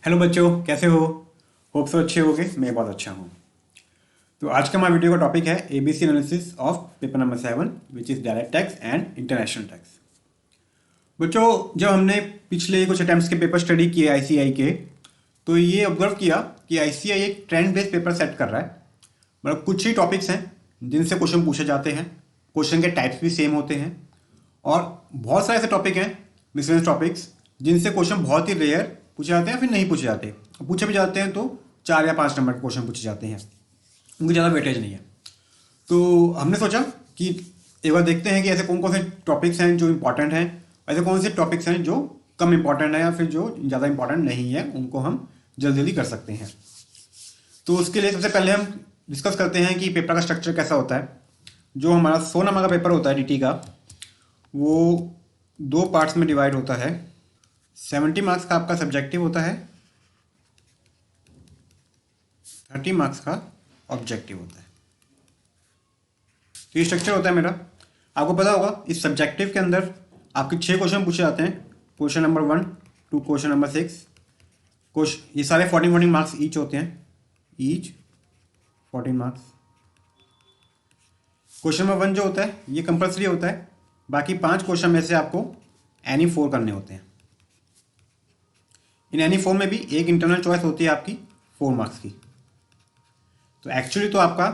Hello बच्चों, कैसे हो? होप सो अच्छे होगे। मैं बहुत अच्छा हूँ। तो आज का हमारे वीडियो का टॉपिक है ABC analysis of paper number 7 which is direct tax and international tax. बच्चों, जब हमने पिछले कुछ अटेम्प्ट्स के पेपर स्टडी किए आईसीआई के, तो ये ऑब्जर्व किया कि आईसीआई एक ट्रेंड बेस्ड पेपर सेट कर रहा है। मतलब कुछ ही टॉपिक्स हैं जिनसे क्वेश्चन पूछे जाते हैं। क्वेश्चन के टाइप्स भी सेम होते हैं और बहुत सारे ऐसे टॉपिक हैं, मिसलेनियस टॉपिक्स, जिनसे क्वेश्चन बहुत ही रेयर पूछे जाते हैं, फिर नहीं पूछे जाते। पूछे भी जाते हैं तो 4 या 5 नंबर के क्वेश्चन पूछे जाते हैं, उनकी ज़्यादा वेटेज नहीं है। तो हमने सोचा कि एक बार देखते हैं कि ऐसे कौन कौन से टॉपिक्स हैं जो इंपॉर्टेंट हैं, ऐसे कौन से टॉपिक्स हैं जो कम इंपॉर्टेंट है या फिर जो ज़्यादा इंपॉर्टेंट नहीं है, उनको हम जल्दी जल्दी कर सकते हैं। तो उसके लिए सबसे पहले हम डिस्कस करते हैं कि पेपर का स्ट्रक्चर कैसा होता है। जो हमारा 100 नंबर का पेपर होता है डीटी का, वो 2 पार्ट्स में डिवाइड होता है। 70 मार्क्स का आपका सब्जेक्टिव होता है, 30 मार्क्स का ऑब्जेक्टिव होता है। तो ये स्ट्रक्चर होता है मेरा। आपको पता होगा इस सब्जेक्टिव के अंदर आपके 6 क्वेश्चन पूछे जाते हैं। Question number 1 to question number 6। Question ये सारे 14 मार्क्स ईच होते हैं, ईच 14 मार्क्स। क्वेश्चन नंबर 1 जो होता है ये कंपल्सरी होता है। बाकी 5 क्वेश्चन में से आपको एनी 4 करने होते हैं। इन एनी 4 में भी एक इंटरनल चॉइस होती है आपकी 4 मार्क्स की। तो एक्चुअली तो आपका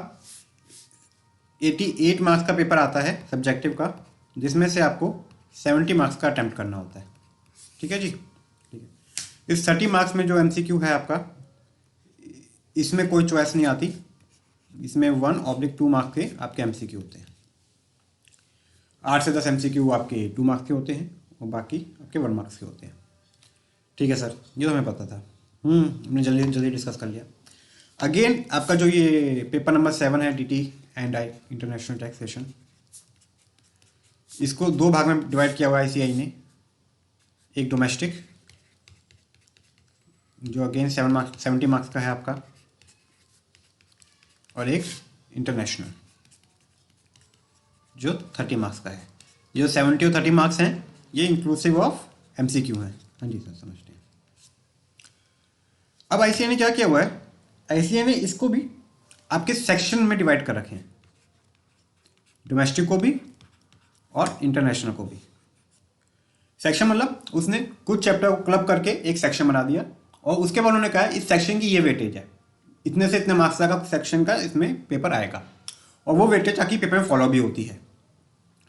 88 मार्क्स का पेपर आता है सब्जेक्टिव का, जिसमें से आपको 70 मार्क्स का अटैम्प्ट करना होता है। ठीक है जी, ठीक है। इस 30 मार्क्स में जो एमसीक्यू है आपका, इसमें कोई चॉइस नहीं आती। इसमें 1/2 मार्क्स के आपके एमसीक्यू होते हैं। 8 से 10 एमसीक्यू आपके 2 मार्क्स के होते हैं और बाकी आपके 1 मार्क्स के होते हैं। ठीक है सर, ये तो हमें पता था। हमने जल्दी जल्दी डिस्कस कर लिया। अगेन आपका जो ये पेपर नंबर 7 है DT and I international taxation, इसको 2 भाग में डिवाइड किया हुआ है आईसीआई ने। एक डोमेस्टिक जो अगेन 70 मार्क्स का है आपका, और एक इंटरनेशनल जो 30 मार्क्स का है। जो 70 और 30 मार्क्स हैं ये इंक्लूसिव ऑफ एमसीक्यू हैं। हाँ जी सर, समझते हैं। अब आईसीआई ने क्या किया हुआ है, आईसीआई ने इसको भी आपके सेक्शन में डिवाइड कर रखे हैं, डोमेस्टिक को भी और इंटरनेशनल को भी। सेक्शन मतलब उसने कुछ चैप्टर को क्लब करके एक सेक्शन बना दिया और उसके बाद उन्होंने कहा इस सेक्शन की ये वेटेज है, इतने से इतने मार्क्स का सेक्शन का इसमें पेपर आएगा, और वो वेटेज आके पेपर में फॉलो भी होती है।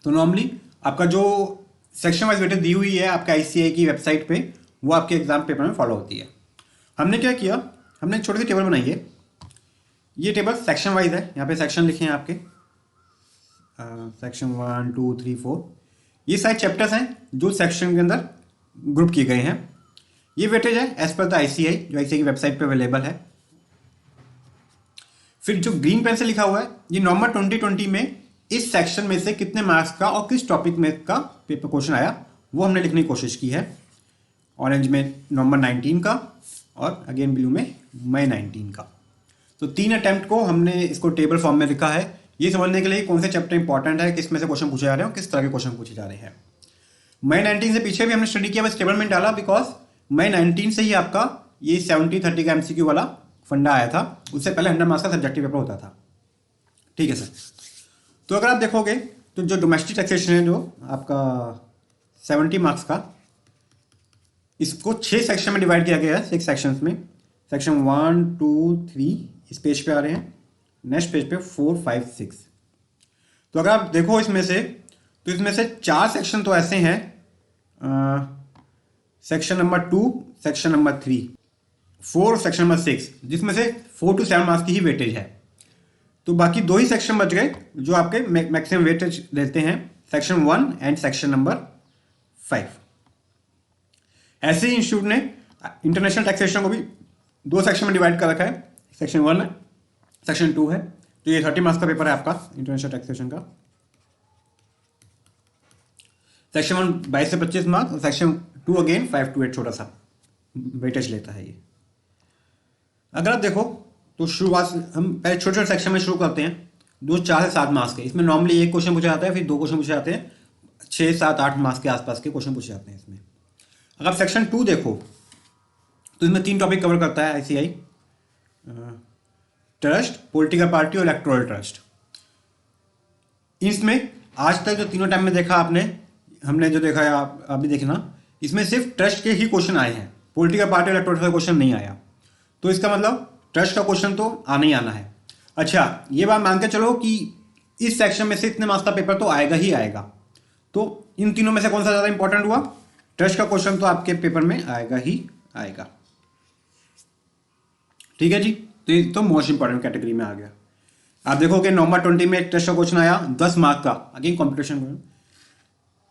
तो नॉर्मली आपका जो सेक्शन वाइज वेटेज दी हुई है आपके आईसीआई की वेबसाइट पे, वो आपके एग्जाम पेपर में फॉलो होती है। हमने क्या किया, हमने एक छोटी सी टेबल बनाई है। ये टेबल सेक्शन वाइज है, यहाँ पे सेक्शन लिखे हैं आपके, सेक्शन 1 2 3 4। ये सारे चैप्टर्स हैं जो सेक्शन के अंदर ग्रुप किए गए हैं। ये वेटेज है एज पर द आईसीआई, जो आईसीआई की वेबसाइट पे अवेलेबल है। फिर जो ग्रीन पेन से लिखा हुआ है, ये नवंबर 2020 में इस सेक्शन में से कितने मार्क्स का और किस टॉपिक में का पेपर क्वेश्चन आया, वो हमने लिखने की कोशिश की है। ऑरेंज में नवंबर 19 का और अगेन ब्लू में मई 19 का। तो 3 अटेम्प्ट को हमने इसको टेबल फॉर्म में लिखा है, ये समझने के लिए कौन से चैप्टर इंपॉर्टेंट है, किस में से क्वेश्चन पूछे जा रहे हैं और किस तरह के क्वेश्चन पूछे जा रहे हैं। मई 19 से पीछे भी हमने स्टडी किया, बस टेबल में डाला, बिकॉज मई 19 से ही आपका ये 70-30 का एमसीक्यू वाला फंडा आया था। उससे पहले 100 मार्क्स का सब्जेक्टिव पेपर होता था। ठीक है सर। तो अगर आप देखोगे तो जो डोमेस्टिक टैक्सेशन है, जो आपका 70 मार्क्स का, इसको 6 सेक्शन में डिवाइड किया गया है। 6 सेक्शंस में, सेक्शन 1 2 3 इस पेज पे आ रहे हैं, नेक्स्ट पेज पे 4 5 6। तो अगर आप देखो इसमें से, तो इसमें से 4 सेक्शन तो ऐसे हैं, section number 2, section number 3, 4, section number 6, जिसमें से 4 to 7 मार्क्स की ही वेटेज है। तो बाकी 2 ही सेक्शन बच गए जो आपके मैक्सिमम वेटेज देते हैं, सेक्शन 1 एंड सेक्शन नंबर 5। ऐसे ही इंस्टीट्यूट ने इंटरनेशनल टैक्सेशन को भी 2 सेक्शन में डिवाइड कर रखा है। सेक्शन 1 है, सेक्शन 2 है। तो ये 30 मार्क्स का पेपर है आपका इंटरनेशनल टैक्सेशन का। सेक्शन 1 22 से 25 मार्क्स और सेक्शन 2 अगेन 5 to 8 छोटा सा वेटेज लेता है ये। अगर आप देखो तो शुरुआत हम पहले छोटे छोटे सेक्शन में शुरू करते हैं, 2 4 से 7 मार्क्स के। इसमें नॉर्मली एक क्वेश्चन पूछा जाता है, फिर 2 क्वेश्चन पूछे जाते हैं, 6 7 8 मार्क्स के आसपास के क्वेश्चन पूछे जाते हैं इसमें। अगर सेक्शन 2 देखो तो इसमें 3 टॉपिक कवर करता है आईसीआई: ट्रस्ट, पॉलिटिकल पार्टी और इलेक्टोरल ट्रस्ट। इसमें आज तक जो तीनों टाइम में देखा आपने, हमने जो देखा है आप भी देखना, इसमें सिर्फ ट्रस्ट के ही क्वेश्चन आए हैं, पॉलिटिकल पार्टी और इलेक्टोरल का क्वेश्चन नहीं आया। तो इसका मतलब ट्रस्ट का क्वेश्चन तो आना ही आना है। अच्छा, ये बात मान के चलो कि इस सेक्शन में से इतने मार्क्स का पेपर तो आएगा ही आएगा। तो इन तीनों में से कौन सा ज़्यादा इंपॉर्टेंट हुआ? ट्रस्ट का क्वेश्चन तो आपके पेपर में आएगा ही आएगा। ठीक है जी, तो ये तो मोस्ट इंपॉर्टेंट कैटेगरी में आ गया। आप देखोगे नवंबर 20 में एक ट्रस्ट का क्वेश्चन आया 10 मार्क का, अगेन कॉम्पिटिशन।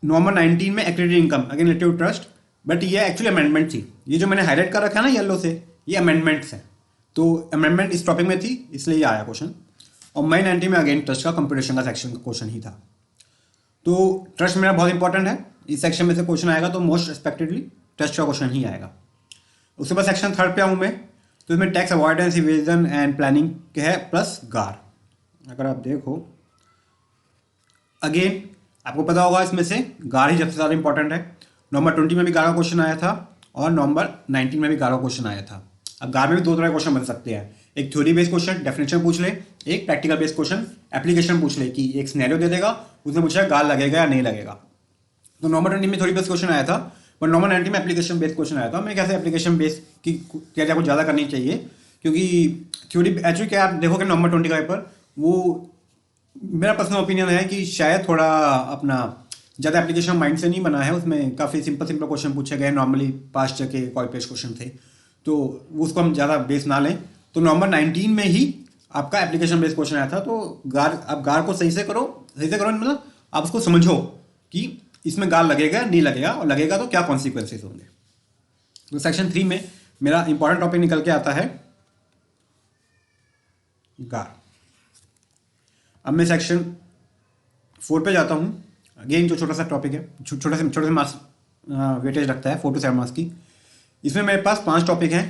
नवंबर 19 में accredited income, again relative trust, but ये एक्चुअली अमेंडमेंट थी। ये जो मैंने हाईलाइट कर रखा है ना येलो से, ये अमेंडमेंट्स है। तो अमेंडमेंट इस टॉपिक में थी, इसलिए ये आया क्वेश्चन। और मई 19 में अगेन ट्रस्ट का कंपटीशन का सेक्शन का क्वेश्चन ही था। तो ट्रस्ट मेरा बहुत इंपॉर्टेंट है, इस सेक्शन में से क्वेश्चन आएगा तो मोस्ट एक्सपेक्टेडली ट्रस्ट का क्वेश्चन ही आएगा। उसके बाद सेक्शन 3 पे आऊँ मैं, तो इसमें tax avoidance, evasion and planning के है, प्लस गार। अगर आप देखो अगेन आपको पता होगा इसमें से गार ही सबसे ज़्यादा इंपॉर्टेंट है। नवंबर 20 में भी गार का क्वेश्चन आया था और नवंबर 19 में भी गार का क्वेश्चन आया था। अब गार में भी 2 तरह के क्वेश्चन बन सकते हैं, एक थ्योरी बेस्ड क्वेश्चन डेफिनेशन पूछ ले, एक प्रैक्टिकल बेस्ड क्वेश्चन एप्लीकेशन पूछ ले, कि एक सिनेरियो दे देगा, उसमें पूछा गार लगेगा या नहीं लगेगा। तो नवंबर 20 में थ्योरी बेस्ड क्वेश्चन आया था, पर नवंबर 19 में एप्लीकेशन बेस्ड क्वेश्चन आया था। मैं कैसे एप्लीकेशन बेस्ड की क्या क्या कुछ ज़्यादा करनी चाहिए, क्योंकि थ्योरी एक्चुअली क्या आप देखोगे नवंबर 20 का पेपर, वो मेरा पर्सनल ओपिनियन है कि शायद थोड़ा अपना ज़्यादा एप्लीकेशन माइंड से नहीं बना है। उसमें काफ़ी सिंपल क्वेश्चन पूछे गए, नॉर्मली पास्ट के कॉल पेस्ट क्वेश्चन थे, तो उसको हम ज़्यादा बेस ना लें। तो नवंबर 19 में ही आपका एप्लीकेशन बेस्ड क्वेश्चन आया था। तो आप गार को सही से करो मतलब आप उसको समझो कि इसमें गार लगेगा नहीं लगेगा, और लगेगा तो क्या कॉन्सिक्वेंसेज होंगे। तो सेक्शन 3 में मेरा इंपॉर्टेंट टॉपिक निकल के आता है गार। अब मैं सेक्शन 4 पे जाता हूँ। अगेन जो छोटा सा टॉपिक है, छोटे से मार्क्स वेटेज रखता है 4 to 7 मार्क्स की। इसमें मेरे पास 5 टॉपिक हैं: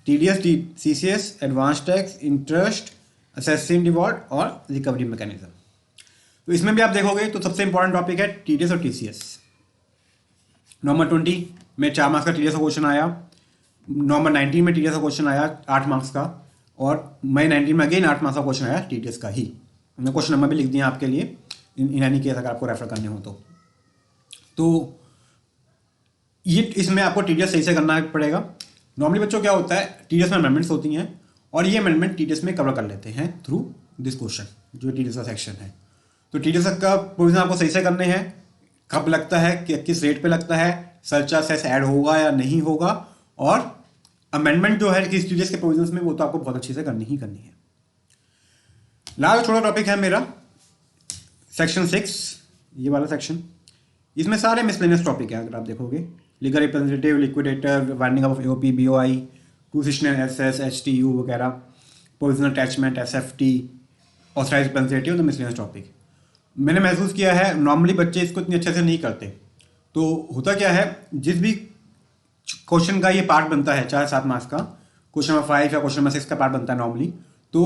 TDS, CCS, advance tax, interest, assessing Dewald और रिकवरी मैकेनिज्म। तो इसमें भी आप देखोगे तो सबसे इंपॉर्टेंट टॉपिक है TDS और TCS। नवंबर 20 में 4 मार्क्स का TDS का क्वेश्चन आया, नवंबर 19 में TDS का क्वेश्चन आया 8 मार्क्स का, और मई 19 में अगेन 8 मार्क्स का क्वेश्चन आया TDS का ही। मैंने क्वेश्चन नंबर भी लिख दिया आपके लिए इन एनी केस, अगर आपको रेफर करने हो तो ये इसमें आपको TDS सही से करना पड़ेगा। नॉर्मली बच्चों क्या होता है, TDS में अमेंडमेंट्स होती हैं और ये अमेंडमेंट TDS में कवर कर लेते हैं थ्रू दिस क्वेश्चन, जो TDS का सेक्शन है। तो TDS का प्रोविजन आपको सही से करने हैं, कब लगता है, कि किस रेट पे लगता है, सरचार्ज सेस ऐड होगा या नहीं होगा, और अमेंडमेंट जो है किस TDS के प्रोविजन में, वो तो आपको बहुत अच्छे से करनी ही करनी है। लास्ट छोटा टॉपिक है मेरा सेक्शन 6, ये वाला सेक्शन। इसमें सारे मिसलेनियस टॉपिक हैं। अगर आप देखोगे legal representative, liquidator, winding of AOP, BOI, transitional SS, HTU वगैरह, provisional attachment, SFT, authorise representative, तो मिसलेनियस टॉपिक। मैंने महसूस किया है नॉर्मली बच्चे इसको इतने अच्छे से नहीं करते। तो होता क्या है, जिस भी क्वेश्चन का ये पार्ट बनता है, चाहे 7 मार्क्स का, क्वेश्चन नंबर 5 या क्वेश्चन नंबर 6 का पार्ट बनता है नॉर्मली, तो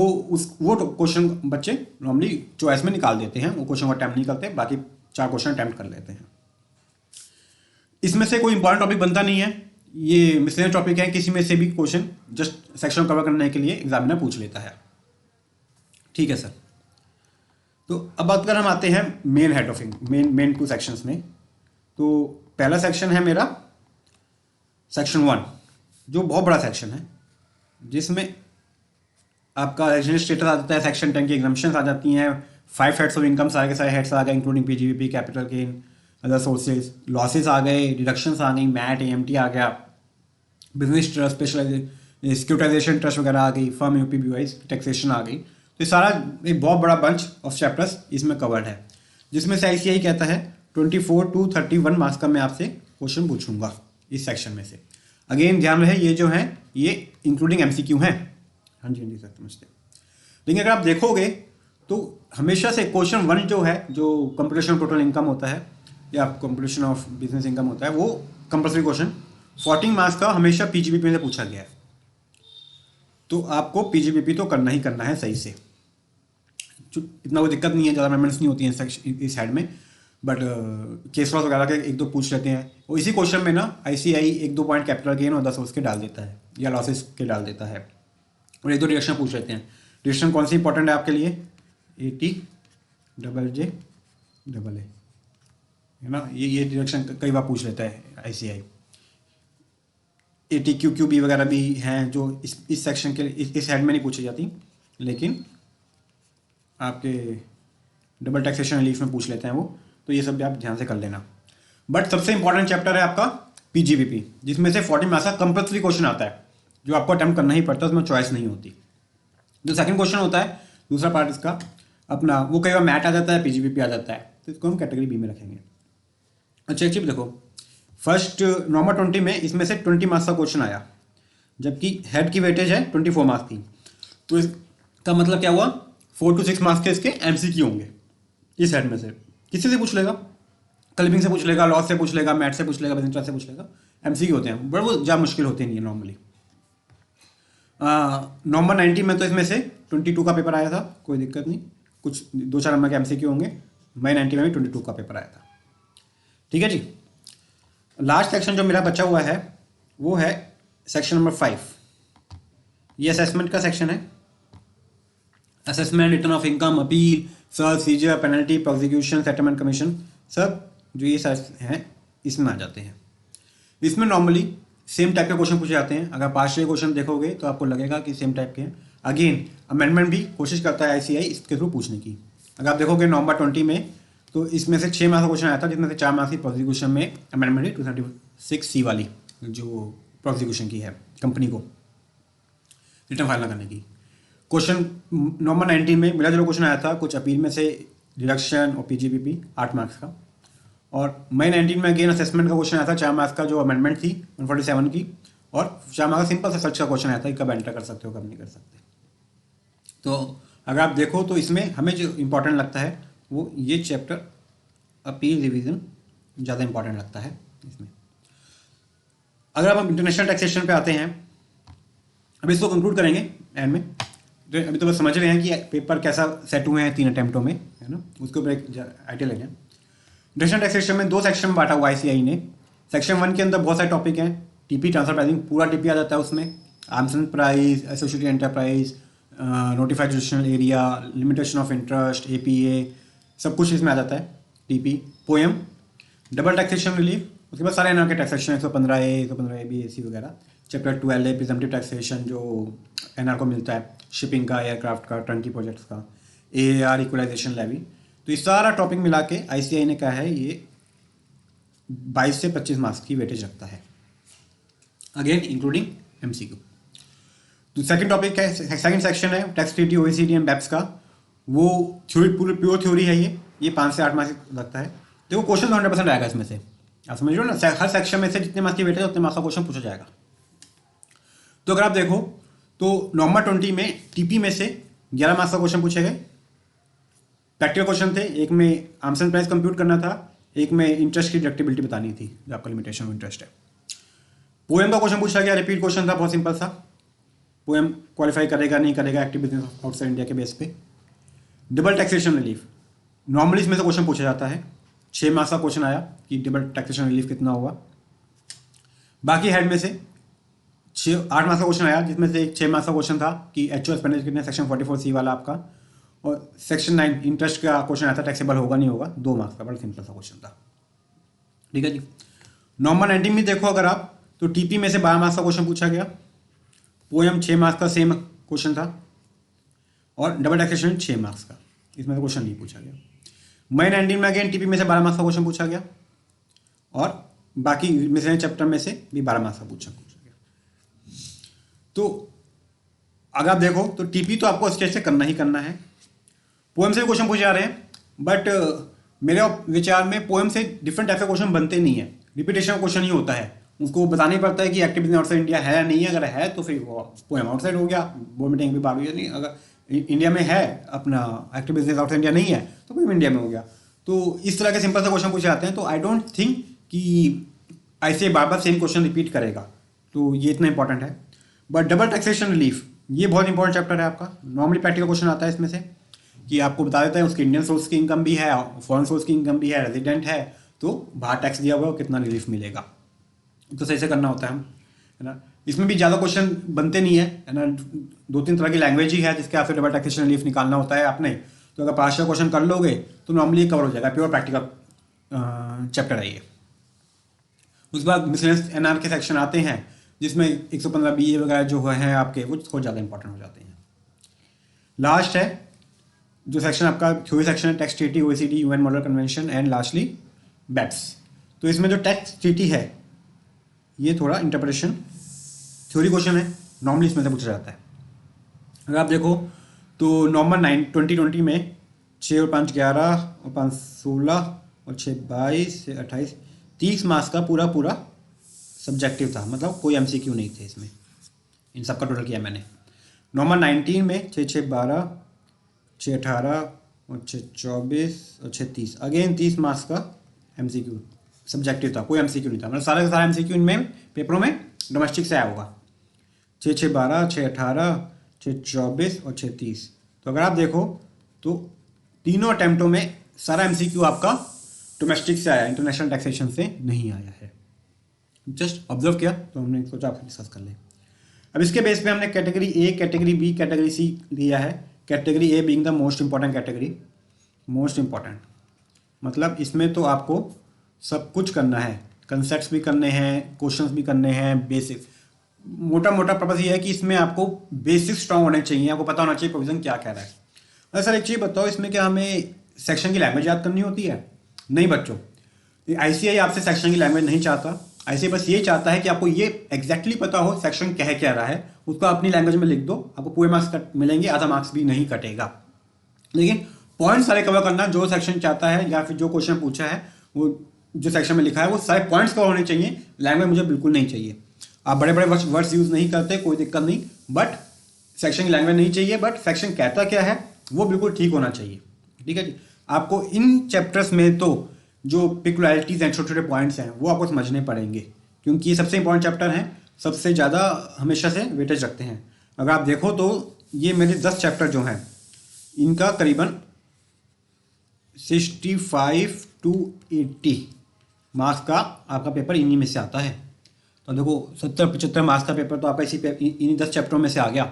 वो क्वेश्चन बच्चे नॉर्मली चॉइस में निकाल देते हैं, वो क्वेश्चन को अटैम्प्ट नहीं करते, बाकी 4 क्वेश्चन अटैम्प्ट कर लेते हैं। इसमें से कोई इंपॉर्टेंट टॉपिक बनता नहीं है, ये मिसलेनियस टॉपिक है, किसी में से भी क्वेश्चन जस्ट सेक्शन कवर करने के लिए एग्जामिनर पूछ लेता है। ठीक है सर। तो अब अगर हम आते हैं main head of main 2 sections में, तो पहला सेक्शन है मेरा सेक्शन 1, जो बहुत बड़ा सेक्शन है, जिसमें आपका रेजिडेंट स्टेटस आ जाता है, सेक्शन 10 की एग्जम्पशंस आ जाती हैं, 5 हेड्स ऑफ इनकम सारे के सारे हेड्स आ गए, including PGBP, capital gain, other sources, losses आ गए, डिडक्शंस आ गई, मैट, AMT आ गया, business trust, specialisation, securitisation trust वगैरह आ गई, फर्म AOP, BOI, टैक्सेशन आ गई। तो ये सारा एक बहुत बड़ा बंच ऑफ चैप्टर्स इसमें कवर्ड है, जिसमें से ICAI कहता है 24 to 31 मार्क्स का मैं आपसे क्वेश्चन पूछूंगा इस सेक्शन में से। अगेन ध्यान रहे, ये जो हैं ये इंक्लूडिंग MCQ हैं। हाँ जी जी सर, समझते। लेकिन अगर आप देखोगे तो हमेशा से क्वेश्चन 1 जो है, जो कंप्यूटेशन टोटल इनकम होता है या कंप्यूटेशन ऑफ बिजनेस इनकम होता है, वो कंपल्सरी क्वेश्चन 14 मार्क्स का हमेशा PGBP में से पूछा गया है। तो आपको PGBP तो करना ही करना है सही से, इतना कोई दिक्कत नहीं है, ज़्यादा अमेंडमेंट्स नहीं होती हैं इस हेड में। बट केस लॉस वगैरह के एक दो पूछ लेते हैं, और इसी क्वेश्चन में ना आईसीआई एक दो पॉइंट कैपिटल गेन और 10 उसके डाल देता है या लॉसेस के डाल देता है, और एक दो डिडक्शन पूछ लेते हैं। डिडक्शन कौन सी इंपॉर्टेंट है आपके लिए? ATJJ है ना, ये डिडक्शन कई बार पूछ लेता है आईसीआई। ATQQB वगैरह भी हैं जो इस सेक्शन के इस हेड में नहीं पूछी जाती, लेकिन आपके डबल टैक्सेशन रिलीफ में पूछ लेते हैं वो, तो ये सब भी आप ध्यान से कर लेना। बट सबसे इंपॉर्टेंट चैप्टर है आपका PGBP, जिसमें से 40 मार्क्स का कंपल्सरी क्वेश्चन आता है जो आपको अटेम्प्ट करना ही पड़ता है, उसमें चॉइस नहीं होती। जो सेकंड क्वेश्चन होता है, दूसरा पार्ट इसका अपना, वो कई बार मैट आ जाता है, PGBP आ जाता है, तो इसको हम कैटेगरी बी में रखेंगे। अच्छा एक चीज देखो, फर्स्ट नॉर्मल 20 में इसमें से 20 मार्क्स का क्वेश्चन आया, जबकि हेड की वेटेज है 24 मार्क्स की, तो इसका मतलब क्या हुआ, 4 to 6 मार्क्स के इसके MCQ होंगे इस हेड में से। किसी से पूछ लेगा, क्लिपिंग से पूछ लेगा, लॉस से पूछ लेगा, मैथ से पूछ लेगा, बिजनेस क्लास से पूछ लेगा, MCQ होते हैं, बट वो ज़्यादा मुश्किल होते नहीं है नॉर्मली। नॉर्मल 90 में तो इसमें से 22 का पेपर आया था, कोई दिक्कत नहीं, कुछ 2-4 नंबर के MCQ होंगे। मई 90 में भी 22 का पेपर आया था। ठीक है जी। लास्ट सेक्शन जो मेरा बचा हुआ है वो है सेक्शन नंबर 5। ये असेसमेंट का सेक्शन है। Assessment, return of income, appeal, search, seizure, penalty, prosecution, settlement commission, सब जो ये सब हैं इसमें आ जाते हैं। इसमें नॉर्मली सेम टाइप के क्वेश्चन पूछे जाते हैं। अगर पार्शियल क्वेश्चन देखोगे तो आपको लगेगा कि सेम टाइप के हैं। अगेन अमेंडमेंट भी कोशिश करता है आईसीआई इसके थ्रू पूछने की। अगर आप देखोगे नवंबर 20 में तो इसमें से 6 मार्क्स का क्वेश्चन आया था, जिसमें से 4 मार्क्स की प्रोसिक्यूशन में अमेंडमेंट है 236C वाली, जो प्रोसिक्यूशन की है कंपनी को रिटर्न फाइल ना करने की। क्वेश्चन नवंबर 19 में मिला जुला क्वेश्चन आया था, कुछ अपील में से डिडक्शन और PGBP 8 मार्क्स का। और मई 19 में अगेन असेसमेंट का क्वेश्चन आया था 4 मार्क्स का, जो अमेंडमेंट थी 147 की, और 4 मार्क्स का सिंपल सा सर्च का क्वेश्चन आया था कि कब एंटर कर सकते हो कब नहीं कर सकते। तो अगर आप देखो तो इसमें हमें जो इंपॉर्टेंट लगता है वो ये चैप्टर अपील रिवीजन ज़्यादा इंपॉर्टेंट लगता है इसमें। अगर अब हम इंटरनेशनल टैक्सेशन पे आते हैं, अब इसको कंक्लूड करेंगे एंड में। तो अभी तो बस समझ रहे हैं कि पेपर कैसा सेट हुए हैं 3 अटेम्प्टों में, है ना, उसके ऊपर एक आइडिया लेंगे। इंटरनेशनल टैक्सेशन में 2 सेक्शन में बांटा हुआ आईसीआई ने। सेक्शन 1 के अंदर बहुत सारे टॉपिक हैं। टीपी, ट्रांसफर प्राइसिंग, पूरा टीपी आ जाता है उसमें। Arms and price, associated enterprise, notified jurisdictional area, limitation of interest, APA, सब कुछ इसमें आ जाता है। TP, poem, double taxation relief, उसके बाद सारे एनआर के टैक्सेशन 115A, 115AB, AC वगैरह। चैप्टर 12 है प्रिजम्पटिव टैक्सेशन, जो एनआर को मिलता है, शिपिंग का, एयरक्राफ्ट का, टर्नकी प्रोजेक्ट्स का, AAR, इक्वलाइजेशन लेवी। तो ये सारा टॉपिक मिला के आईसीआई ने कहा है ये 22 से 25 मार्क्स की वेटेज रखता है, अगेन इंक्लूडिंग MCQ। तो सेकंड टॉपिक है, सेकंड सेक्शन है tax treaty, OECD and BEPS का। वो थ्योरी, पूरी प्योर थ्योरी है ये 5 से 8 मार्क्स लगता है। देखो क्वेश्चन 100% आएगा इसमें से, आप समझ रहे हो ना। हर सेक्शन में से जितने मार्क्स की वेटेज है उतने मार्क्स का क्वेश्चन पूछा जाएगा। तो अगर आप देखो तो नवंबर 20 में टीपी में से 11 मार्क्स का क्वेश्चन पूछे गए। प्रैक्टिकल क्वेश्चन थे, एक में आर्म्स एंड प्राइस कंप्यूट करना था, एक में इंटरेस्ट की डिडक्टिबिलिटी बतानी थी, जो आपका लिमिटेशन ऑफ इंटरेस्ट है। पोएम का क्वेश्चन पूछा गया, रिपीट क्वेश्चन था, बहुत सिंपल सा। पोएम क्वालिफाई करेगा नहीं करेगा एक्टिव बिजनेस आउटसाइड इंडिया के बेस पे। डबल टैक्सेशन रिलीफ, नॉर्मली इसमें से क्वेश्चन पूछा जाता है। 6 मार्क्स का क्वेश्चन आया कि डबल टैक्सेशन रिलीफ कितना हुआ। बाकी हेड में से 8 मार्क्स का क्वेश्चन आया, जिसमें से एक 6 मार्क्स का क्वेश्चन था कि एक्चुअल एक्सपेंडिचर कितने, सेक्शन 44C वाला आपका। और सेक्शन 9 इंटरेस्ट का क्वेश्चन आया था, टैक्सेबल होगा नहीं होगा, 2 मार्क्स का, बड़ा सिंपल सा क्वेश्चन था। ठीक है जी। नॉर्मल 90 में देखो अगर आप तो टीपी में से 12 मार्क्स का क्वेश्चन पूछा गया। पोएम 6 मार्क्स का सेम क्वेश्चन था, और डबल टैक्सेशन 6 मार्क्स का, इसमें से क्वेश्चन नहीं पूछा गया। मई 19 में अगेन टीपी में से 12 मार्क्स का क्वेश्चन पूछा गया, और बाकी मिसलेनियस चैप्टर में से भी 12 मार्क्स का पूछा गया। तो अगर आप देखो तो टीपी तो आपको स्टेज से करना ही करना है। पोएम से क्वेश्चन पूछे जा रहे हैं, बट मेरे विचार में पोएम से डिफरेंट टाइप के क्वेश्चन बनते नहीं है, रिपीटेशन क्वेश्चन ही होता है। उसको बताना ही पड़ता है कि एक्टिव बिजनेस आउटसाइड इंडिया है या नहीं है। अगर है तो फिर वो पोएम आउटसाइड हो गया, बोर्ड मीटिंग भी बात हुई नहीं। अगर इंडिया में है अपना एक्टिव बिजनेस आउटसाइड इंडिया नहीं है तो पोएम इंडिया में हो गया। तो इस तरह के सिंपल से क्वेश्चन पूछे जाते हैं। तो आई डोंट थिंक कि ऐसे बार बार सेम क्वेश्चन रिपीट करेगा, तो ये इतना इंपॉर्टेंट है। बट डबल टैक्सेशन रिलीफ ये बहुत इंपॉर्टेंट चैप्टर है आपका। नॉर्मली प्रैक्टिकल क्वेश्चन आता है इसमें से। कि आपको बता देता है उसकी इंडियन सोर्स की इनकम भी है, फॉरेन सोर्स की इनकम भी है, रेजिडेंट है, तो बाहर टैक्स दिया हुआ है, कितना रिलीफ मिलेगा। तो सही से करना होता है ना। इसमें भी ज़्यादा क्वेश्चन बनते नहीं है ना, 2-3 तरह की लैंग्वेज ही है जिसके आपसे डबल टैक्सेशन रिलीफ निकालना होता है आपने। तो अगर 5 का क्वेश्चन कर लोगे तो नॉर्मली कवर हो जाएगा, प्योर प्रैक्टिकल चैप्टर है ये। उसके बाद मिसलेनियस एनआर के सेक्शन आते हैं जिसमें 115 BA वगैरह जो हैं आपके, वो थोड़ा ज़्यादा इंपॉर्टेंट हो जाते हैं। लास्ट है जो सेक्शन आपका थ्योरी सेक्शन है, tax treaty, OECD, UN model convention and lastly BEPS। तो इसमें जो टैक्स ट्रीटी है ये थोड़ा इंटरप्रिटेशन थ्योरी क्वेश्चन है, नॉर्मली इसमें से पूछा जाता है। अगर आप देखो तो नवंबर 2020 में 6 और 5 11 और 5 16 और 6 22 से 28 30 मार्क्स का पूरा सब्जेक्टिव था, मतलब कोई MCQ नहीं थे इसमें, इन सब का टोटल किया मैंने। नवंबर 19 में 6 6 12 6 18 और 6 24 और 6 30 अगेन 30 मार्क्स का MCQ सब्जेक्टिव था, कोई MCQ नहीं था, मतलब सारे का सारा MCQ इनमें पेपरों में डोमेस्टिक से आया होगा। 6 6 12 6 18 6 24 और 6 30। तो अगर आप देखो तो तीनों अटैम्प्टों में सारा MCQ आपका डोमेस्टिक से आया, इंटरनेशनल टैक्सेशन से नहीं आया है। जस्ट ऑब्जर्व किया तो हमने सोचा आपसे डिस्कस कर लें। अब इसके बेस पे हमने category A, category B, category C लिया है। Category A being the most important category, most important मतलब इसमें तो आपको सब कुछ करना है, कंसेप्ट्स भी करने हैं, क्वेश्चंस भी करने हैं, बेसिक मोटा पर्पस ये है कि इसमें आपको बेसिक स्ट्रांग होने चाहिए, आपको पता होना चाहिए प्रोविजन क्या कह रहा है। अरे सर एक चीज़ बताओ, इसमें क्या हमें सेक्शन की लैंग्वेज याद करनी होती है? नहीं बच्चों, ICAI आपसे सेक्शन की लैंग्वेज नहीं चाहता। ICAI बस ये चाहता है कि आपको ये एग्जैक्टली पता हो सेक्शन कह रहा है, उसको अपनी लैंग्वेज में लिख दो, आपको पूरे मार्क्स मिलेंगे, आधा मार्क्स भी नहीं कटेगा। लेकिन पॉइंट सारे कवर करना, जो सेक्शन चाहता है या फिर जो क्वेश्चन पूछा है वो जो सेक्शन में लिखा है वो सारे पॉइंट्स कवर होने चाहिए, लैंग्वेज मुझे बिल्कुल नहीं चाहिए। आप बड़े बड़े वर्ड्स यूज नहीं करते, कोई दिक्कत नहीं, बट सेक्शन की लैंग्वेज नहीं चाहिए, बट सेक्शन कहता क्या है वो बिल्कुल ठीक होना चाहिए। ठीक है जी। आपको इन चैप्टर्स में तो जो पिकुलैरिटीज हैं, छोटे छोटे पॉइंट्स हैं, वो आपको समझने पड़ेंगे, क्योंकि ये सबसे इंपॉर्टेंट चैप्टर हैं, सबसे ज़्यादा हमेशा से वेटेज रखते हैं। अगर आप देखो तो ये मेरे 10 चैप्टर जो हैं इनका करीबन 65 to 80 मार्क्स का आपका पेपर इन्हीं में से आता है। तो देखो 70-75 मार्क्स का पेपर तो आपका इन्हीं 10 चैप्टरों में से आ गया,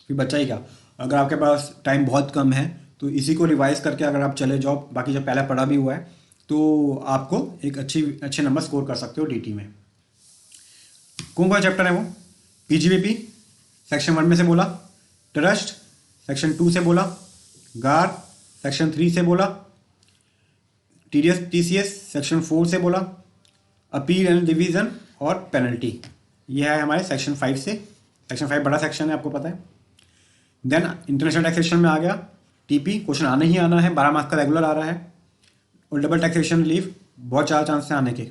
फिर बचा ही क्या। अगर आपके पास टाइम बहुत कम है तो इसी को रिवाइज करके अगर आप चले जाओ, बाकी जब पहले पढ़ा भी हुआ है, तो आपको एक अच्छे नंबर स्कोर कर सकते हो DT में। कौन कौन चैप्टर है वो? PGBP सेक्शन 1 में से बोला, ट्रस्ट सेक्शन 2 से बोला, गार सेक्शन 3 से बोला, TCS सेक्शन 4 से बोला, अपील एंड डिवीजन और पेनल्टी, यह है हमारे सेक्शन 5 से। सेक्शन 5 बड़ा सेक्शन है, आपको पता है। देन इंटरनेशनल टैक्सेशन में आ गया TP, क्वेश्चन आना ही आना है, 12 मार्क्स का रेगुलर आ रहा है, और डबल टैक्सेशन रिलीफ बहुत ज़्यादा चांस है आने के।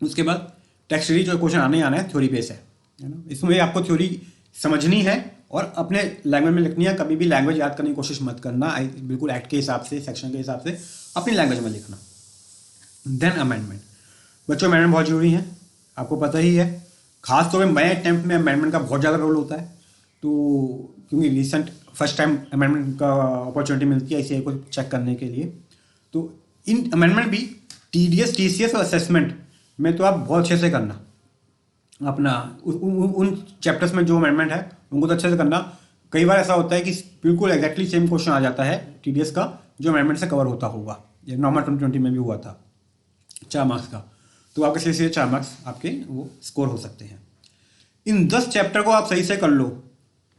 उसके बाद टैक्स रिलीफ जो क्वेश्चन आने ही आना है, थ्योरी बेस है ना। इसमें आपको थ्योरी समझनी है और अपने लैंग्वेज में लिखनी है, कभी भी लैंग्वेज याद करने की कोशिश मत करना, बिल्कुल एक्ट के हिसाब से, सेक्शन के हिसाब से अपनी लैंग्वेज में लिखना। देन अमेंडमेंट, बच्चों अमेंडमेंट बहुत जरूरी है, आपको पता ही है, खास तौर पर नए अटेम्प्ट में अमेंडमेंट का बहुत ज़्यादा रोल होता है। तो क्योंकि रिसेंट फर्स्ट टाइम अमेंडमेंट का अपॉर्चुनिटी मिलती है ICAI को चेक करने के लिए, तो इन अमेंडमेंट भी TDS, TCS और असेसमेंट में तो आप बहुत अच्छे से करना अपना, उन चैप्टर्स में जो अमेंडमेंट है उनको तो अच्छे से करना। कई बार ऐसा होता है कि बिल्कुल एग्जैक्टली सेम क्वेश्चन आ जाता है TDS का जो अमेंडमेंट से कवर होता होगा, ये नॉर्मल 2020 में भी हुआ था 4 मार्क्स का, तो आपके सीधे 4 मार्क्स आपके वो स्कोर हो सकते हैं। इन 10 चैप्टर को आप सही से कर लो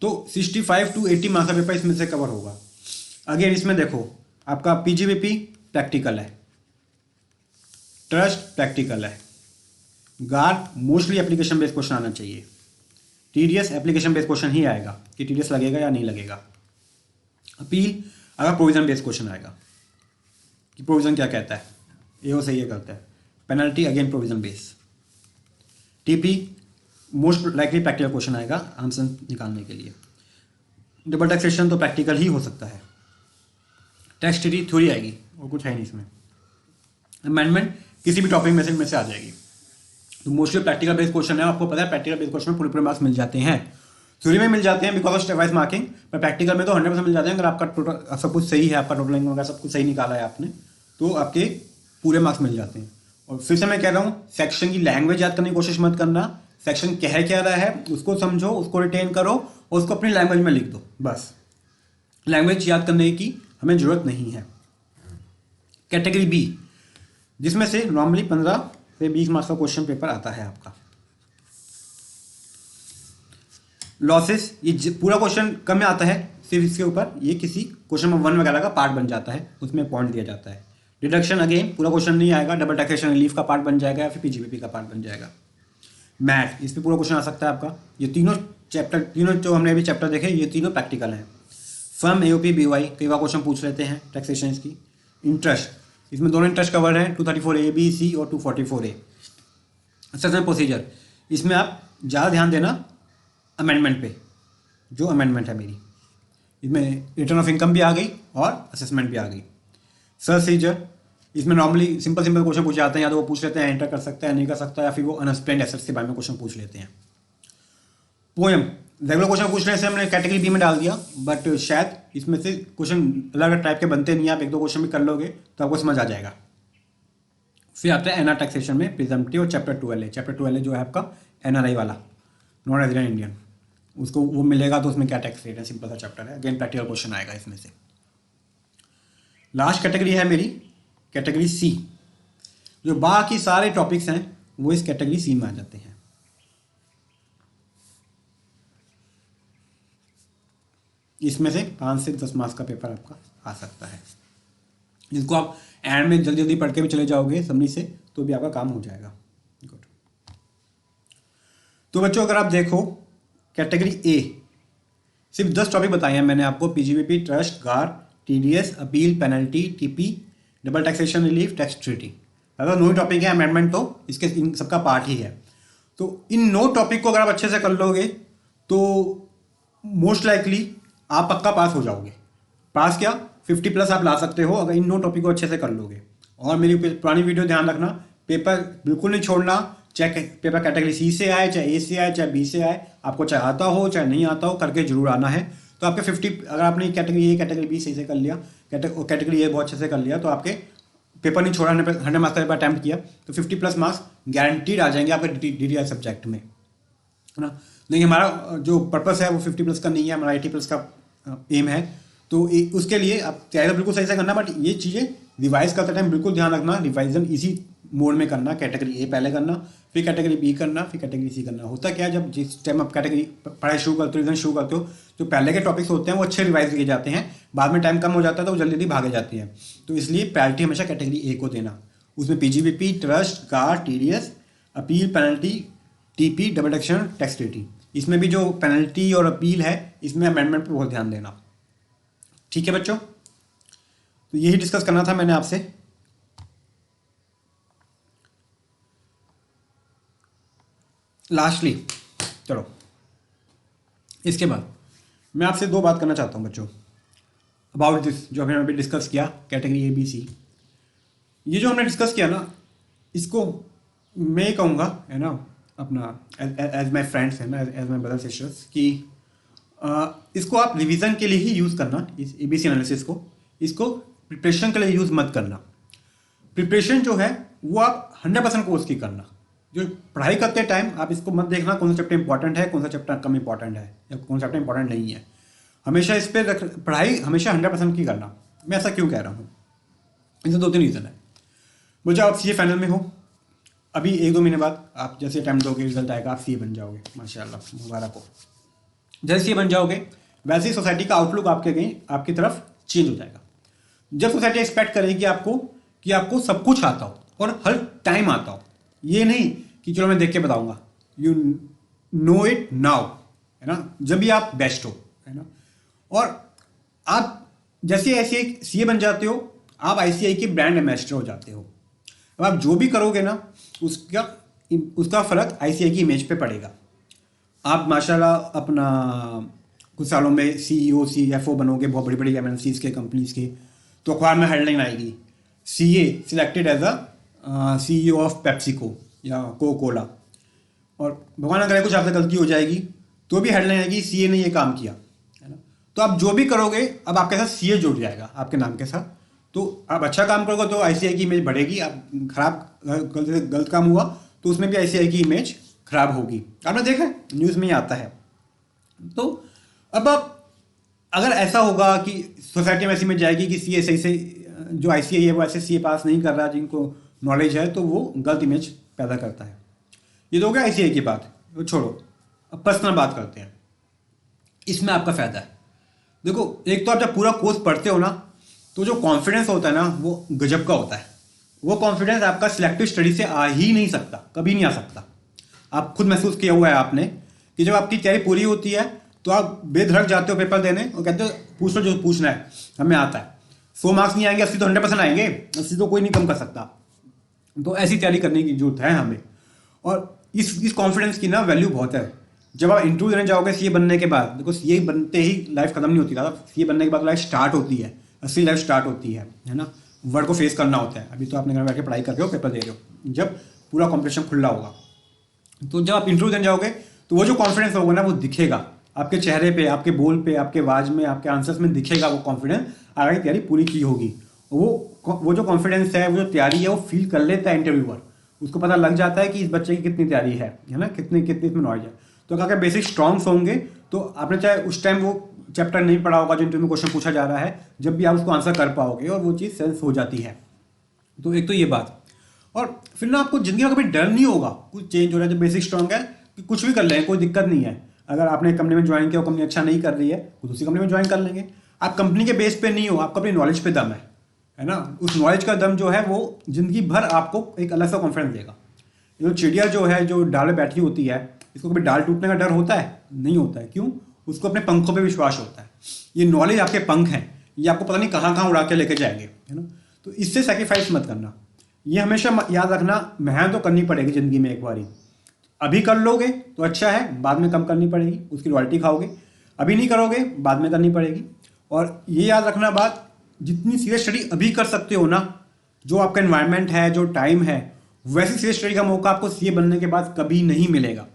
तो 65 to 80 मार्क्स का पेपर इसमें से कवर होगा। अगेन इसमें देखो आपका PGBP प्रैक्टिकल है, ट्रस्ट प्रैक्टिकल है, guard mostly application based question आना चाहिए, TDS एप्लीकेशन बेस्ड क्वेश्चन ही आएगा कि TDS लगेगा या नहीं लगेगा, अपील अगर प्रोविजन बेस्ड क्वेश्चन आएगा कि प्रोविजन क्या कहता है, ये वो सही है करता है, penalty again provision base, TP most likely practical question आएगा आंसर निकालने के लिए, डबल टैक्सेशन तो प्रैक्टिकल ही हो सकता है, टैक्स ट्रीटी थ्योरी आएगी और कुछ है नहीं इसमें, अमेंडमेंट किसी भी टॉपिक में से आ जाएगी। तो मोस्टली प्रैक्टिकल बेस्ड क्वेश्चन है, आपको पता है प्रैक्टिकल बेस्ड क्वेश्चन में पूरे मार्क्स मिल जाते हैं। थ्योरी में मिल जाते हैं because of step wise marking, पर प्रैक्टिकल में तो 100% मिल जाते हैं। अगर आपका टोटल सब कुछ सही है, आपका टोटलिंग वगैरह सब कुछ सही निकाला है आपने, तो आपके पूरे मार्क्स मिल जाते हैं। और फिर से मैं कह रहा हूँ, सेक्शन की लैंग्वेज याद करने की कोशिश मत करना। सेक्शन कह क्या रहा है उसको समझो, उसको रिटेन करो और उसको अपनी लैंग्वेज में लिख दो, बस। लैंग्वेज याद करने की हमें जरूरत नहीं है। कैटेगरी बी, जिसमें से नॉर्मली 15 से 20 मार्क्स का क्वेश्चन पेपर आता है आपका। लॉसेस, ये पूरा क्वेश्चन कम में आता है, सिर्फ इसके ऊपर ये किसी क्वेश्चन नंबर 1 वगैरह का पार्ट बन जाता है, उसमें पॉइंट दिया जाता है। डिडक्शन अगेन पूरा क्वेश्चन नहीं आएगा, डबल टैक्सेशन रिलीफ का पार्ट बन जाएगा या फिर पीजीबीपी का पार्ट बन जाएगा। मैथ, इस पर पूरा क्वेश्चन आ सकता है आपका। ये तीनों चैप्टर, तीनों जो हमने अभी चैप्टर देखे, ये तीनों प्रैक्टिकल हैं। फर्म, एओपी, बीवाई कई बार क्वेश्चन पूछ लेते हैं टैक्सेशन की। इंटरेस्ट, इसमें दोनों इंटरेस्ट कवर हैं, 234A B C और 244A। सेशन प्रोसीजर, इसमें आप ज़्यादा ध्यान देना अमेंडमेंट पे, जो अमेंडमेंट है मेरी, इसमें रिटर्न ऑफ इनकम भी आ गई और असेसमेंट भी आ गई। सर्च सीजर, इसमें नॉर्मली सिंपल क्वेश्चन पूछे जाते हैं, या तो वो पूछ लेते हैं एंटर कर सकता है नहीं कर सकता, या फिर वो अनएक्सप्लेन्ड एसेट्स के बारे में क्वेश्चन पूछ लेते हैं। पोएम, रेगुलर क्वेश्चन पूछने से हमने कैटेगरी बी में डाल दिया, बट शायद इसमें से क्वेश्चन अलग अलग टाइप के बनते नहीं, आप 1-2 क्वेश्चन भी कर लोगे तो आपको समझ आ जाएगा। फिर आता है एनआर टैक्सेशन में प्रिजम्पटिव और चैप्टर 12A। चैप्टर 12A जो है आपका एनआरआई वाला, नॉन रेजिडेंट इंडियन, उसको वो मिलेगा तो उसमें क्या टैक्स रेट है, सिंपल सा चैप्टर है। अगेन प्रैक्टिकल क्वेश्चन आएगा इसमें से। लास्ट कैटेगरी है मेरी कैटेगरी सी, जो बाकी सारे टॉपिक्स हैं वो इस कैटेगरी सी में आ जाते हैं। इसमें से 5 से 10 मार्क्स का पेपर आपका आ सकता है, जिसको आप एंड में जल्दी जल्दी पढ़ के भी चले जाओगे समरी से, तो भी आपका काम हो जाएगा। गुड। तो बच्चों, अगर आप देखो कैटेगरी ए, सिर्फ 10 टॉपिक बताए हैं मैंने आपको, पीजीबीपी, ट्रस्ट, गार, TDS, appeal, penalty, TP, double taxation relief, tax treaty. अगर 9 टॉपिक है, अमेंडमेंट तो इसके इन सबका पार्ट ही है। तो इन 9 टॉपिक को अगर आप अच्छे से कर लोगे तो मोस्ट लाइकली आप पक्का पास हो जाओगे। पास क्या, 50+ आप ला सकते हो अगर इन 9 टॉपिक को अच्छे से कर लोगे। और मेरी पुरानी वीडियो ध्यान रखना, पेपर बिल्कुल नहीं छोड़ना, चाहे पेपर कैटेगरी सी से आए, चाहे ए से आए, चाहे बी से आए, आपको चाहे आता हो चाहे नहीं आता हो, करके जरूर आना है। तो आपके 50, अगर आपने कैटेगरी ए कैटेगरी बी सही से कर लिया, कैटेगरी ए बहुत अच्छे से कर लिया, तो आपके पेपर नहीं छोड़ा, 100 मार्क्स का पेपर अटैम्प्ट किया, तो 50+ मार्क्स गारंटीड आ जाएंगे आपके DDI सब्जेक्ट में, है ना। नहीं, हमारा जो पर्पस है वो 50+ का नहीं है, हमारा 80+ का एम है। तो उसके लिए आप तैयारी बिल्कुल सही से करना, बट ये चीज़ें रिवाइज करते टाइम बिल्कुल ध्यान रखना, रिवाइजन इसी मोड में करना। कैटेगरी ए पहले करना, फिर कैटेगरी बी करना, फिर कैटेगरी सी करना। होता क्या है, जब जिस टाइम आप कैटेगरी पढ़ाई शुरू करते हो, रिविजन शुरू करते हो, जो पहले के टॉपिक्स होते हैं वो अच्छे रिवाइज किए जाते हैं, बाद में टाइम कम हो जाता है तो वो जल्दी जल्दी भागे जाती है। तो इसलिए प्रायोरिटी हमेशा कैटेगरी ए को देना। उसमें पीजीबीपी, ट्रस्ट, गार, TDS, appeal, penalty, TP, double taxation, tax treaty, इसमें भी जो पेनल्टी और अपील है, इसमें अमेंडमेंट पर बहुत ध्यान देना। ठीक है बच्चों, तो यही डिस्कस करना था मैंने आपसे। लास्टली चलो, इसके बाद मैं आपसे 2 बात करना चाहता हूं बच्चों, अबाउट दिस जो हमने अभी डिस्कस किया कैटेगरी ए बी सी। ये जो हमने डिस्कस किया ना, इसको मैं कहूँगा, है ना, अपना एज माई फ्रेंड्स, है ना, एज माई ब्रदर सिस्टर्स, कि इसको आप रिवीजन के लिए ही यूज़ करना, इस ABC एनालिसिस को। इसको प्रिपरेशन के लिए यूज़ मत करना। प्रिपरेशन जो है वो आप 100% कोर्स की करना। जो पढ़ाई करते टाइम आप इसको मत देखना कौन सा चैप्टर इंपॉर्टेंट है, कौन सा चैप्टर कम इंपॉर्टेंट है, या कौन सा चैप्टर इंपॉर्टेंट नहीं है। हमेशा इस पर पढ़ाई हमेशा 100% की करना। मैं ऐसा क्यों कह रहा हूँ, इसमें 2-3 रीज़न है। मुझे आप CA फाइनल में हो, अभी 1-2 महीने बाद आप जैसे टाइम दोगे, रिजल्ट आएगा, आप CA बन जाओगे, माशाल्लाह, मुबारक हो। जैसे CA बन जाओगे वैसे ही सोसाइटी का आउटलुक आपकी तरफ चेंज हो जाएगा। जब सोसाइटी एक्सपेक्ट करेगी आपको कि आपको सब कुछ आता हो और हर टाइम आता हो, ये नहीं कि चलो मैं देख के बताऊंगा, यू नो इट नाउ, है ना, जब भी आप बेस्ट हो, है ना। और आप जैसे ऐसे CA बन जाते हो, आप ICAI के ब्रांड एम्बेसडर हो जाते हो। अब आप जो भी करोगे ना, उसका फर्क ICAI की इमेज पे पड़ेगा। आप माशाल्लाह अपना कुछ सालों में CEO CFO बनोगे बहुत बड़ी बड़ी MNCs के कंपनीज के, तो अखबार में हेडलाइन आएगी, CA selected as a CEO of PepsiCo या कोको कोला। और भगवान अगर कुछ आपसे गलती हो जाएगी तो भी हेडलाइन आएगी सीए ने ये काम किया, है ना। तो आप जो भी करोगे अब आपके साथ सीए जुड़ जाएगा आपके नाम के साथ। तो आप अच्छा काम करोगे तो आईसीआई की इमेज बढ़ेगी, आप खराब गलत काम हुआ तो उसमें भी आईसीआई की इमेज खराब होगी। आपने देखा है न्यूज़ में ही आता है। तो अब आप अगर ऐसा होगा कि सोसाइटी में ऐसी में जाएगी कि सीए सही से जो आईसीआई है वो ऐसे सीए पास नहीं कर रहा जिनको नॉलेज है, तो वो गलत इमेज पैदा करता है। ये तो हो गया आईसीआई की बात, वो छोड़ो, अब पर्सनल बात करते हैं। इसमें आपका फ़ायदा है। देखो, एक तो आप जब पूरा कोर्स पढ़ते हो ना, तो जो कॉन्फिडेंस होता है ना वो गजब का होता है। वो कॉन्फिडेंस आपका सिलेक्टिव स्टडी से आ ही नहीं सकता, कभी नहीं आ सकता। आप खुद महसूस किया हुआ है आपने कि जब आपकी तैयारी पूरी होती है तो आप बेधड़क जाते हो पेपर देने और कहते हो पूछ लो जो पूछना है, हमें आता है। 100 मार्क्स नहीं आएंगे, 80 तो 100% आएंगे, 80 तो कोई नहीं कम कर सकता। तो ऐसी तैयारी करने की जरूरत है हमें। और इस कॉन्फिडेंस की ना वैल्यू बहुत है। जब आप इंटरव्यू देने जाओगे सीए बनने के बाद, देखो सीए बनते ही लाइफ खत्म नहीं होती, सीए बनने के बाद लाइफ स्टार्ट होती है, असली लाइफ स्टार्ट होती है ना। वर्ड को फेस करना होता है। अभी तो आपने घर में बैठ के पढ़ाई कर रहे हो, पेपर दे रहे हो, जब पूरा कॉम्पिटिशन खुला होगा तो जब आप इंटरव्यू देने जाओगे तो वो जो कॉन्फिडेंस होगा ना वो दिखेगा आपके चेहरे पे, आपके बोल पे, आपके आवाज में, आपके आंसर्स में दिखेगा वो कॉन्फिडेंस। आगे तैयारी पूरी की होगी। वो जो कॉन्फिडेंस है, वो जो तैयारी है, वो फील कर लेता है इंटरव्यूअर। उसको पता लग जाता है कि इस बच्चे की कितनी तैयारी है ना, कितनी इसमें नॉलेज है। तो अगर बेसिक स्ट्रॉन्ग्स होंगे तो आपने चाहे उस टाइम वो चैप्टर नहीं पढ़ा होगा जो इंटरव्यू में क्वेश्चन पूछा जा रहा है, जब भी आप उसको आंसर कर पाओगे और वो चीज़ सेंस हो जाती है। तो एक तो ये बात। और फिर ना आपको जिंदगी में कभी डर नहीं होगा कुछ चेंज हो रहा है। जब बेसिक स्ट्रॉन्ग है कि कुछ भी कर लें, कोई दिक्कत नहीं है। अगर आपने कंपनी में ज्वाइन किया, कंपनी अच्छा नहीं कर रही है तो दूसरी कंपनी में ज्वाइन कर लेंगे। आप कंपनी के बेस पे नहीं हो, आपको अपनी नॉलेज पे दम है ना। उस नॉलेज का दम जो है वो जिंदगी भर आपको एक अलग सा कॉन्फिडेंस देगा। जो चिड़िया जो है, जो डाल में बैठी होती है, इसको कभी डाल टूटने का डर होता है? नहीं होता है। क्यों? उसको अपने पंखों पे विश्वास होता है। ये नॉलेज आपके पंख हैं, ये आपको पता नहीं कहाँ कहाँ उड़ा के लेके जाएंगे, है ना। तो इससे सेक्रीफाइस मत करना। ये हमेशा याद रखना, मेहनत तो करनी पड़ेगी ज़िंदगी में। एक बारी अभी कर लोगे तो अच्छा है, बाद में कम करनी पड़ेगी, उसकी रॉयल्टी खाओगे। अभी नहीं करोगे, बाद में करनी पड़ेगी। और ये याद रखना बात, जितनी सीरियस स्टडी अभी कर सकते हो ना, जो आपका एनवायरनमेंट है, जो टाइम है, वैसी सीरियस स्टडी का मौका आपको सीए बनने के बाद कभी नहीं मिलेगा।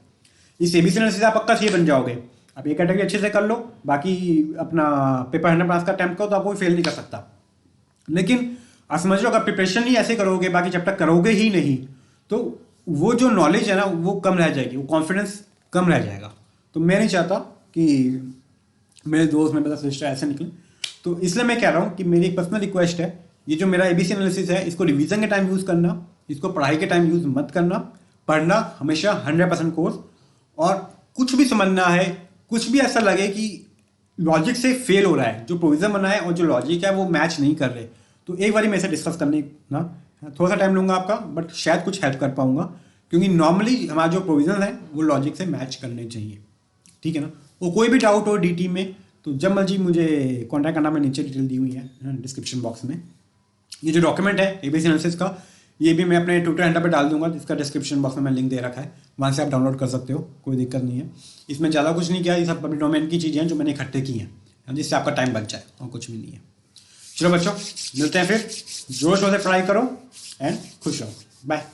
इस एबीसी एनालिसिस से आप पक्का सीए बन जाओगे। आप एक कैटेगरी अच्छे से कर लो, बाकी अपना पेपर 100 पास का अटेम्प्ट करो तो आपको फेल नहीं कर सकता। लेकिन आप समझ लो, अगर प्रिपरेशन ही ऐसे करोगे, बाकी चैप्टर करोगे ही नहीं, तो वो जो नॉलेज है ना वो कम रह जाएगी, वो कॉन्फिडेंस कम रह जाएगा। तो मैं नहीं चाहता कि मेरे दोस्त, मेरे सिस्टर ऐसे निकले। तो इसलिए मैं कह रहा हूँ कि मेरी एक पर्सनल रिक्वेस्ट है, ये जो मेरा एबीसी एनालिसिस है, इसको रिवीजन के टाइम यूज़ करना, इसको पढ़ाई के टाइम यूज़ मत करना। पढ़ना हमेशा 100% कोर्स। और कुछ भी समझना है, कुछ भी ऐसा लगे कि लॉजिक से फेल हो रहा है, जो प्रोविजन बना है और जो लॉजिक है वो मैच नहीं कर रहे, तो एक बार मेरे से डिस्कस करने ना, थोड़ा सा टाइम लूँगा आपका, बट शायद कुछ हेल्प कर पाऊँगा। क्योंकि नॉर्मली हमारा जो प्रोविजन है वो लॉजिक से मैच करने चाहिए, ठीक है ना। वो कोई भी डाउट हो डीटी में तो जब मर्जी मुझे कॉन्टैक्ट करना। मैं नीचे डिटेल दी हुई है डिस्क्रिप्शन बॉक्स में। ये जो डॉक्यूमेंट है एबीसी एनालिसिस का, ये भी मैं अपने ट्विटर हैंडल पे डाल दूंगा, जिसका डिस्क्रिप्शन बॉक्स में मैं लिंक दे रखा है, वहाँ से आप डाउनलोड कर सकते हो, कोई दिक्कत नहीं है। इसमें ज़्यादा कुछ नहीं किया, ये सब पब्लिक डोमेन की चीज़ें हैं जो मैंने इकट्ठे की हैं, जिससे आपका टाइम बच जाए और कुछ भी नहीं है। चलो बच्चों, मिलते हैं फिर। जोर शोर से पढ़ाई करो एंड खुश रहो। बाय।